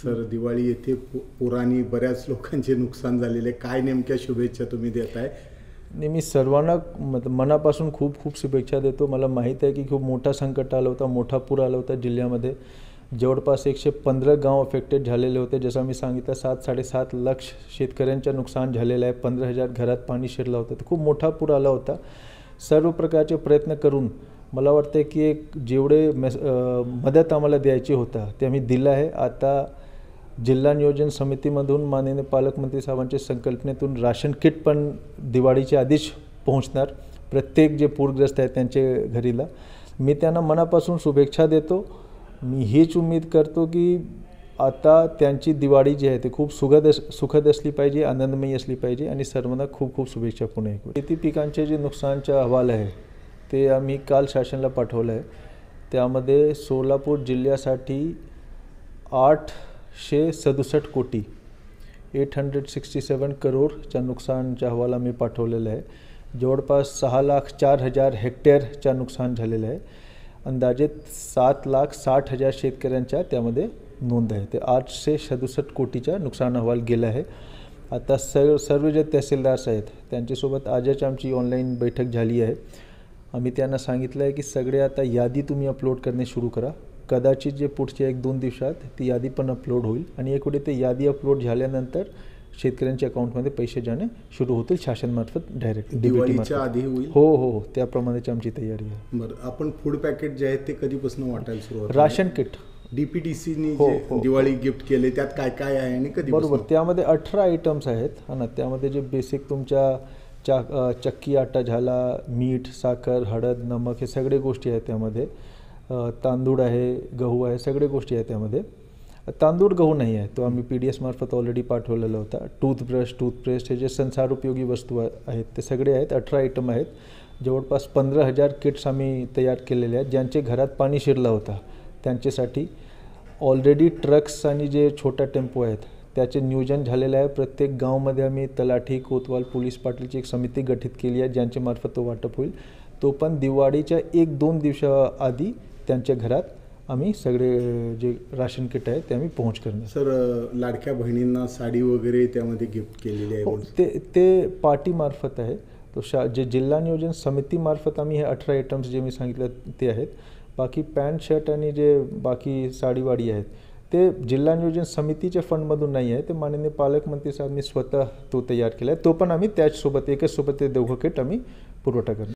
Sir, Diwali येथे पुराने बऱ्याच लोकांचे नुकसान झालेले, काय नेमक्या शुभेच्छा तुम्ही देताय? मी सर्वांना मनापासून खूप खूप शुभेच्छा देतो. मला माहीत आहे की खूप मोठा संकट आला होता, मोठा पूर आला होता जिल्ह्यामध्ये. जवळपास 115 गाव अफेक्टेड झालेले होते. जसं मी सांगितलं 7-7.5 लाख शेतकऱ्यांचं नुकसान झालेलं आहे. 15,000 घरात पाणी शिरलं होतं. तर खूप मोठा पूर आला होता. सर्व प्रकारचे प्रयत्न करून मला वाटतं की एक जेवढे मदत आम्हाला द्यायची होता ते आम्ही दिलं आहे. आता जिल्हा नियोजन समितीमधून माननीय पालकमंत्री साहेबांच्या संकल्पनेतून राशन किट पण दिवाळीच्या आधीच पोहोचणार प्रत्येक जे पूरग्रस्त आहेत त्यांच्या घरीला. मी त्यांना मनापासून शुभेच्छा देतो. मी हीच उम्मीद करतो की आता त्यांची दिवाळी जी आहे ते खूप सुखद असली पाहिजे, आनंदमयी असली पाहिजे आणि सर्वांना खूप खूप शुभेच्छा. पुणे शेती पिकांचे जे नुकसानचा अहवाल आहे ते आम्ही काल शासनाला पाठवलं आहे. त्यामध्ये सोलापूर जिल्ह्यासाठी 867 कोटी 867 करोडच्या नुकसानचा अहवाल आम्ही पाठवलेला आहे. जवळपास 6,04,000 हेक्टेअरच्या नुकसान झालेलं आहे. अंदाजे 7,60,000 शेतकऱ्यांच्या त्यामध्ये नोंद आहे. ते 867 कोटीचा नुकसान अहवाल गेला आहे. आता सर्व जे तहसीलदार आहेत त्यांच्यासोबत आजच आमची ऑनलाईन बैठक झाली आहे. आम्ही त्यांना सांगितलं आहे की सगळे आता यादी तुम्ही अपलोड करणे सुरू करा. कदाचित जे पुढच्या 1-2 दिवसात ती यादी पण अपलोड होईल आणि एक वेळी ते यादी अपलोड झाल्यानंतर शेतकऱ्यांच्या अकाउंटमध्ये पैसे जाणे सुरू होतील शासनामार्फत डायरेक्ट. दिवाळीच्या आधी होईल? हो, त्याप्रमाणेच आमची तयारी आहे. बरं, आपण फूड पॅकेट जे आहेत ते कधीपासून वाटायला सुरुवात? राशन किट DPTCनी दिवाळी गिफ्ट केले त्यात काय काय आहे आणि कधी? बरोबर, त्यामध्ये 18 आयटम्स आहेत ना. त्यामध्ये जे बेसिक तुमच्या चक्की आटा झाला, मीठ, साखर, हळद, नमक हे सगळे गोष्टी आहेत त्यामध्ये. तांदूळ आहे, गहू आहे, सगळे गोष्टी आहेत त्यामध्ये. तांदूळ गहू नाही आहे, तो आम्ही PDS मार्फत ऑलरेडी पाठवलेला होता. टूथब्रश, टूथपेस्ट हे जे संसारोपयोगी वस्तू आहेत ते सगळे आहेत. 18 आयटम आहेत. जवळपास 15,000 किट्स आम्ही तयार केलेले आहेत. ज्यांचे घरात पाणी शिरला होता त्यांच्यासाठी ऑलरेडी ट्रक्स आणि जे छोटा टेम्पो आहेत त्याचे नियोजन झालेलं आहे. प्रत्येक गावामध्ये आम्ही तलाठी, कोतवाल, पोलीस पाटीलची एक समिती गठीत केली आहे ज्यांच्या मार्फत तो वाटप होईल. तो पण दिवाळीच्या 1-2 दिवसाआधी त्यांच्या घरात आम्ही सगळे जे राशन किट आहे ते आम्ही पोहोच करणार. सर, लाडक्या बहिणींना साडी वगैरे त्यामध्ये गिफ्ट केलेली आहे? ते पार्टीमार्फत आहे. तो जे जिल्हा नियोजन समितीमार्फत आम्ही हे 18 आयटम्स जे मी सांगितलं ते आहेत. बाकी पॅन्ट शर्ट आणि जे बाकी साडीवाडी आहेत ते जिल्हा नियोजन समितीच्या फंडमधून नाही आहे. ते माननीय पालकमंत्री साहेबांनी स्वतः तो तयार केला आहे. तो पण आम्ही त्याचसोबत एकच सोबत ते दोघं किट आम्ही पुरवठा करणार.